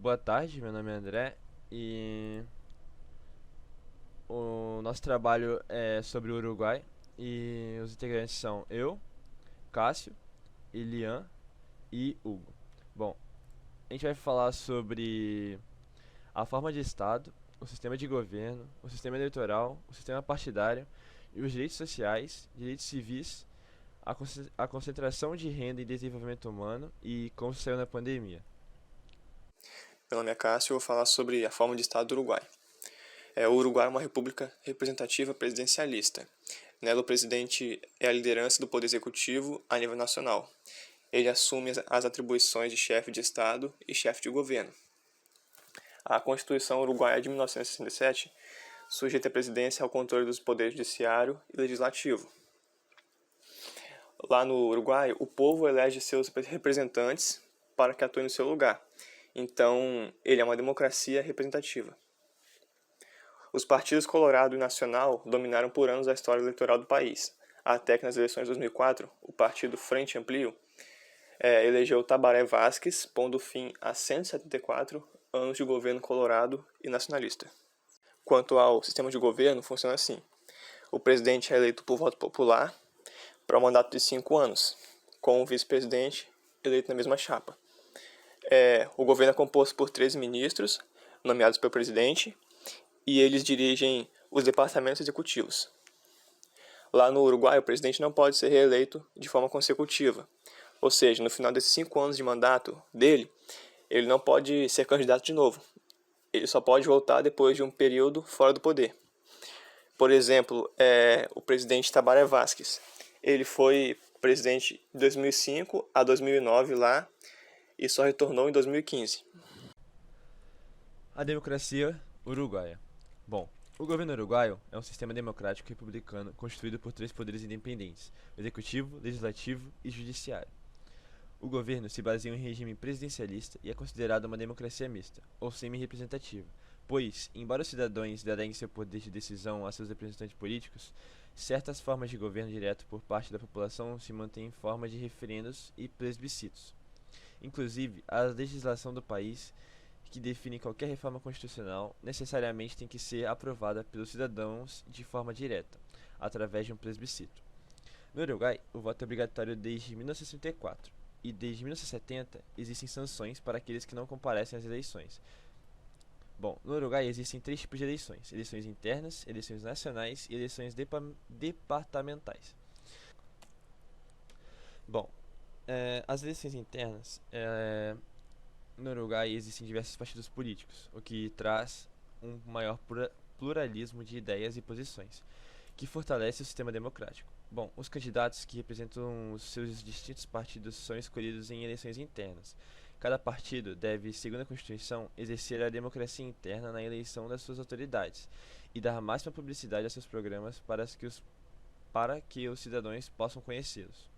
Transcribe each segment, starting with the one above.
Boa tarde, meu nome é André e o nosso trabalho é sobre o Uruguai e os integrantes são eu, Cássio, Ilian e Hugo. Bom, a gente vai falar sobre a forma de Estado, o sistema de governo, o sistema eleitoral, o sistema partidário e os direitos sociais, direitos civis, a concentração de renda e desenvolvimento humano e como se saiu na pandemia. Meu nome é Cássio e eu vou falar sobre a forma de Estado do Uruguai. O Uruguai é uma república representativa presidencialista. Nela, o presidente é a liderança do poder executivo a nível nacional. Ele assume as atribuições de chefe de Estado e chefe de governo. A Constituição Uruguaia de 1967 sujeita a presidência ao controle dos poderes judiciário e legislativo. Lá no Uruguai, o povo elege seus representantes para que atuem no seu lugar. Então, ele é uma democracia representativa. Os partidos Colorado e Nacional dominaram por anos a história eleitoral do país, até que nas eleições de 2004, o partido Frente Amplio elegeu Tabaré Vázquez, pondo fim a 174 anos de governo colorado e nacionalista. Quanto ao sistema de governo, funciona assim. O presidente é eleito por voto popular para um mandato de 5 anos, com o vice-presidente eleito na mesma chapa. O governo é composto por 13 ministros, nomeados pelo presidente, e eles dirigem os departamentos executivos. Lá no Uruguai, o presidente não pode ser reeleito de forma consecutiva. Ou seja, no final desses 5 anos de mandato dele, ele não pode ser candidato de novo. Ele só pode voltar depois de um período fora do poder. Por exemplo, o presidente Tabaré Vázquez. Ele foi presidente de 2005 a 2009 lá e só retornou em 2015. A democracia uruguaia. Bom, o governo uruguaio é um sistema democrático republicano constituído por três poderes independentes: executivo, legislativo e judiciário. O governo se baseia em um regime presidencialista e é considerado uma democracia mista, ou semi-representativa, pois, embora os cidadãos deleguem seu poder de decisão a seus representantes políticos, certas formas de governo direto por parte da população se mantêm em forma de referendos e plebiscitos. Inclusive, a legislação do país que define qualquer reforma constitucional necessariamente tem que ser aprovada pelos cidadãos de forma direta, através de um plebiscito. No Uruguai, o voto é obrigatório desde 1964, e desde 1970 existem sanções para aqueles que não comparecem às eleições. Bom, no Uruguai existem três tipos de eleições: eleições internas, eleições nacionais e eleições departamentais. Bom, as eleições internas, no Uruguai existem diversos partidos políticos, o que traz um maior pluralismo de ideias e posições, que fortalece o sistema democrático. Bom, os candidatos que representam os seus distintos partidos são escolhidos em eleições internas. Cada partido deve, segundo a Constituição, exercer a democracia interna na eleição das suas autoridades e dar máxima publicidade a seus programas para que os cidadãos possam conhecê-los.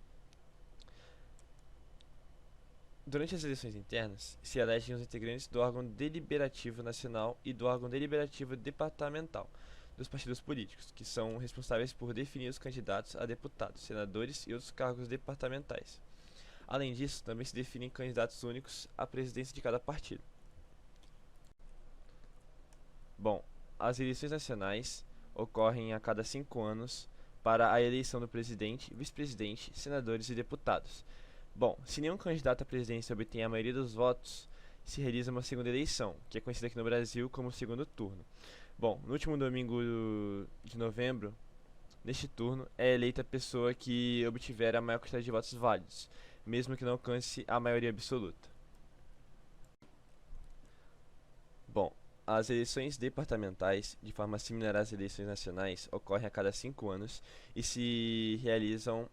Durante as eleições internas, se elegem os integrantes do órgão deliberativo nacional e do órgão deliberativo departamental dos partidos políticos, que são responsáveis por definir os candidatos a deputados, senadores e outros cargos departamentais. Além disso, também se definem candidatos únicos à presidência de cada partido. Bom, as eleições nacionais ocorrem a cada 5 anos para a eleição do presidente, vice-presidente, senadores e deputados. Bom, se nenhum candidato à presidência obtém a maioria dos votos, se realiza uma segunda eleição, que é conhecida aqui no Brasil como segundo turno. Bom, no último domingo de novembro, neste turno, é eleita a pessoa que obtiver a maior quantidade de votos válidos, mesmo que não alcance a maioria absoluta. Bom, as eleições departamentais, de forma similar às eleições nacionais, ocorrem a cada 5 anos e se realizam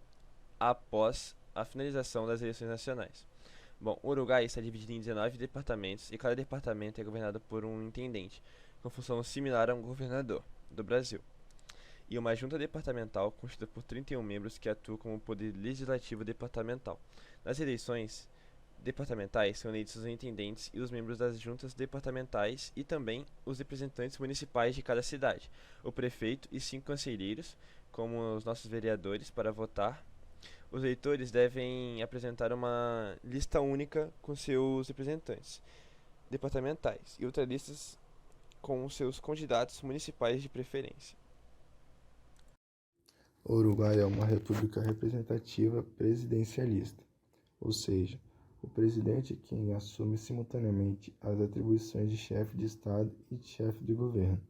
após a finalização das eleições nacionais. Bom, o Uruguai está dividido em 19 departamentos e cada departamento é governado por um intendente, com função similar a um governador do Brasil, e uma junta departamental constituída por 31 membros que atuam como poder legislativo departamental. Nas eleições departamentais são eleitos os intendentes e os membros das juntas departamentais e também os representantes municipais de cada cidade, o prefeito e 5 conselheiros, como os nossos vereadores, para votar. Os eleitores devem apresentar uma lista única com seus representantes. departamentais e outra listas com os seus candidatos municipais de preferência. O Uruguai é uma república representativa presidencialista, ou seja, o presidente é quem assume simultaneamente as atribuições de chefe de Estado e de chefe de governo.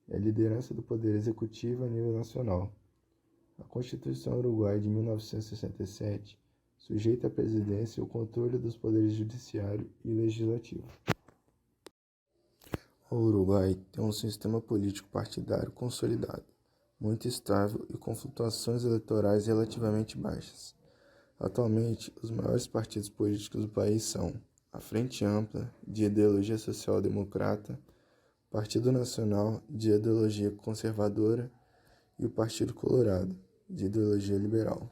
É a liderança do poder executivo a nível nacional. A Constituição Uruguai de 1967 sujeita a presidência e o controle dos poderes judiciário e legislativo. O Uruguai tem um sistema político partidário consolidado, muito estável e com flutuações eleitorais relativamente baixas. Atualmente, os maiores partidos políticos do país são a Frente Ampla, de ideologia social-democrata, Partido Nacional, de ideologia conservadora, e o Partido Colorado, de ideologia liberal.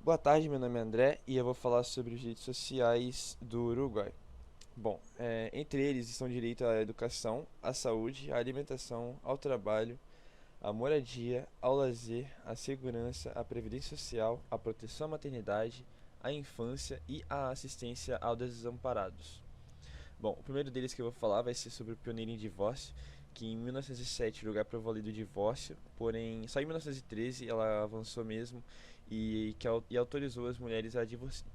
Boa tarde, meu nome é André e eu vou falar sobre os direitos sociais do Uruguai. Bom, entre eles estão o direito à educação, à saúde, à alimentação, ao trabalho, à moradia, ao lazer, à segurança, à previdência social, à proteção à maternidade, à infância e à assistência aos desamparados. Bom, o primeiro deles que eu vou falar vai ser sobre o pioneiro em divórcio, que em 1907 o Uruguai aprovou a lei do divórcio, porém só em 1913 ela avançou mesmo e autorizou as mulheres a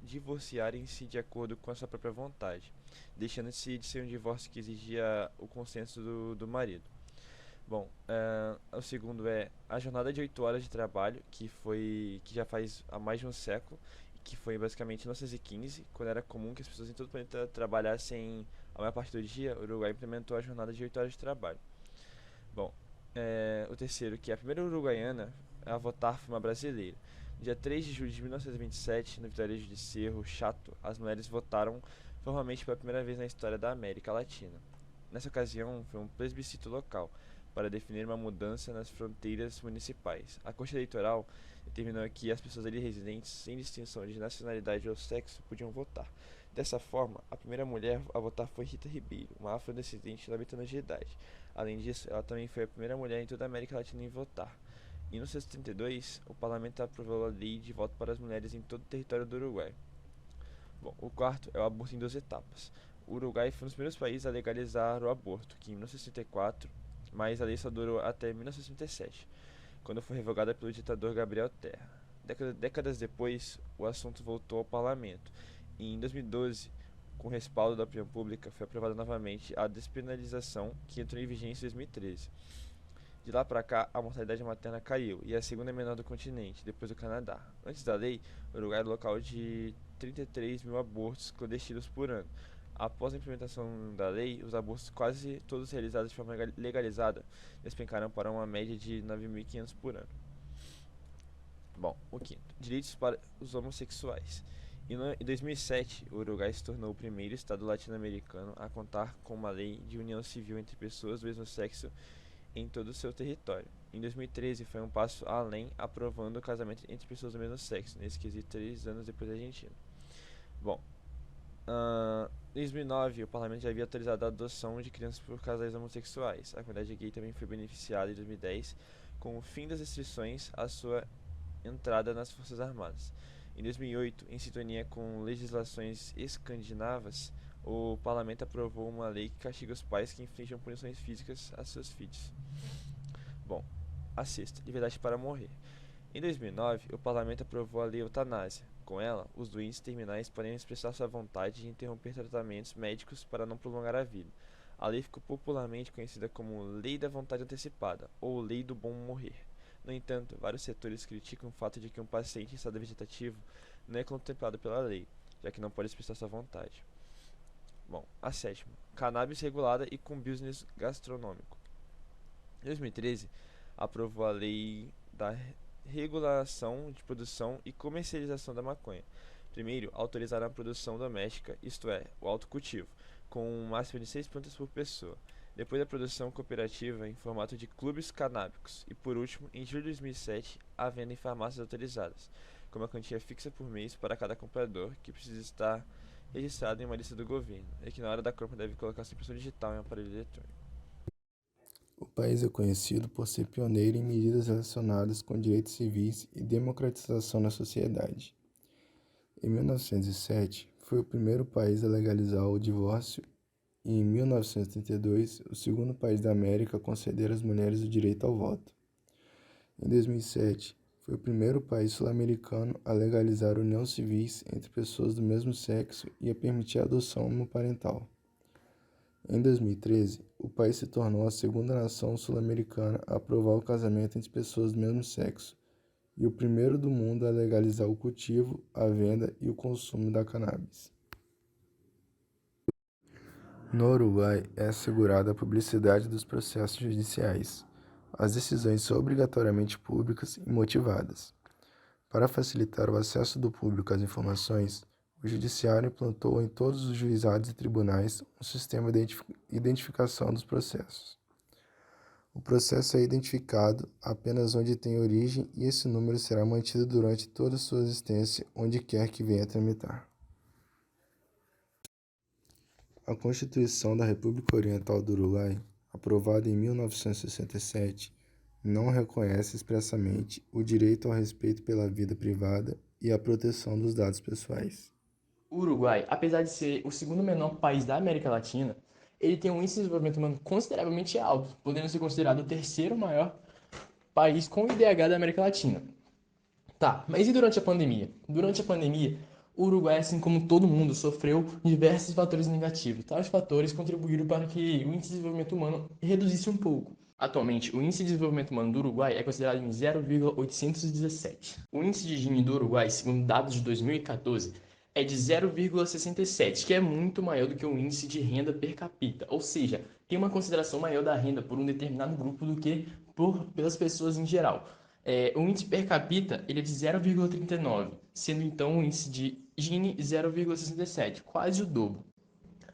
divorciarem-se de acordo com a sua própria vontade, deixando-se de ser um divórcio que exigia o consenso do marido. Bom, o segundo é a jornada de 8 horas de trabalho, que já faz há mais de um século, que foi basicamente em 1915, quando era comum que as pessoas em todo o planeta trabalhassem a maior parte do dia. O Uruguai implementou a jornada de 8 horas de trabalho. Bom, o terceiro, que é a primeira uruguaiana a votar, foi uma brasileira. No dia 3 de julho de 1927, no vilarejo de Cerro Chato, as mulheres votaram formalmente pela primeira vez na história da América Latina. Nessa ocasião, foi um plebiscito local para definir uma mudança nas fronteiras municipais. A Corte Eleitoral determinou que as pessoas ali residentes, sem distinção de nacionalidade ou sexo, podiam votar. Dessa forma, a primeira mulher a votar foi Rita Ribeiro, uma afrodescendente de 90 anos de idade. Além disso, ela também foi a primeira mulher em toda a América Latina em votar. Em 1972, o parlamento aprovou a lei de voto para as mulheres em todo o território do Uruguai. Bom, o quarto é o aborto em 2 etapas. O Uruguai foi um dos primeiros países a legalizar o aborto, que em 1964, mas a lei só durou até 1967, quando foi revogada pelo ditador Gabriel Terra. Décadas depois, o assunto voltou ao parlamento. E em 2012, com respaldo da opinião pública, foi aprovada novamente a despenalização, que entrou em vigência em 2013. De lá para cá, a mortalidade materna caiu e é a segunda menor do continente, depois do Canadá. Antes da lei, o Uruguai era local de 33 mil abortos clandestinos por ano. Após a implementação da lei, os abortos quase todos realizados de forma legalizada despencaram para uma média de 9.500 por ano. Bom, o quinto, direitos para os homossexuais. Em 2007, o Uruguai se tornou o primeiro estado latino-americano a contar com uma lei de união civil entre pessoas do mesmo sexo em todo o seu território. Em 2013, foi um passo além, aprovando o casamento entre pessoas do mesmo sexo, nesse quesito 3 anos depois da Argentina. Bom, em 2009, o parlamento já havia autorizado a adoção de crianças por casais homossexuais. A comunidade gay também foi beneficiada em 2010, com o fim das restrições à sua entrada nas Forças Armadas. Em 2008, em sintonia com legislações escandinavas, o parlamento aprovou uma lei que castiga os pais que infligem punições físicas a seus filhos. Bom, a sexta, liberdade para morrer. Em 2009, o parlamento aprovou a lei eutanásia. Com ela, os doentes terminais podem expressar sua vontade de interromper tratamentos médicos para não prolongar a vida. A lei ficou popularmente conhecida como Lei da Vontade Antecipada, ou Lei do Bom Morrer. No entanto, vários setores criticam o fato de que um paciente em estado vegetativo não é contemplado pela lei, já que não pode expressar sua vontade. Bom, a sétima, cannabis regulada e com business gastronômico. Em 2013, aprovou a lei da regulação de produção e comercialização da maconha. Primeiro, autorizaram a produção doméstica, isto é, o autocultivo, com um máximo de 6 plantas por pessoa. Depois a produção cooperativa em formato de clubes canábicos. E por último, em julho de 2007, a venda em farmácias autorizadas, com uma quantia fixa por mês para cada comprador, que precisa estar registrado em uma lista do governo, e que na hora da compra deve colocar sua impressão digital em um aparelho eletrônico. O país é conhecido por ser pioneiro em medidas relacionadas com direitos civis e democratização na sociedade. Em 1907, foi o primeiro país a legalizar o divórcio e, em 1932, o segundo país da América a conceder às mulheres o direito ao voto. Em 2007, foi o primeiro país sul-americano a legalizar uniões civis entre pessoas do mesmo sexo e a permitir a adoção homoparental. Em 2013, o país se tornou a segunda nação sul-americana a aprovar o casamento entre pessoas do mesmo sexo e o primeiro do mundo a legalizar o cultivo, a venda e o consumo da cannabis. No Uruguai, é assegurada a publicidade dos processos judiciais. As decisões são obrigatoriamente públicas e motivadas. Para facilitar o acesso do público às informações, o Judiciário implantou em todos os juizados e tribunais um sistema de identificação dos processos. O processo é identificado apenas onde tem origem e esse número será mantido durante toda a sua existência, onde quer que venha tramitar. A Constituição da República Oriental do Uruguai, aprovada em 1967, não reconhece expressamente o direito ao respeito pela vida privada e à proteção dos dados pessoais. O Uruguai, apesar de ser o segundo menor país da América Latina, ele tem um índice de desenvolvimento humano consideravelmente alto, podendo ser considerado o terceiro maior país com IDH da América Latina. Tá, mas e durante a pandemia? Durante a pandemia, o Uruguai, assim como todo mundo, sofreu diversos fatores negativos. Tais fatores contribuíram para que o índice de desenvolvimento humano reduzisse um pouco. Atualmente, o índice de desenvolvimento humano do Uruguai é considerado em 0,817. O índice de Gini do Uruguai, segundo dados de 2014, é de 0,67, que é muito maior do que o índice de renda per capita, ou seja, tem uma consideração maior da renda por um determinado grupo do que pelas pessoas em geral. O índice per capita ele é de 0,39, sendo então o índice de Gini 0,67, quase o dobro.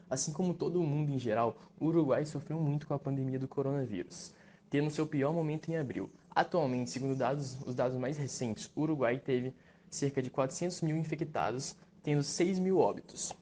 Assim como todo mundo em geral, o Uruguai sofreu muito com a pandemia do coronavírus, tendo seu pior momento em abril. Atualmente, segundo os dados mais recentes, o Uruguai teve cerca de 400 mil infectados, tendo 6 mil óbitos.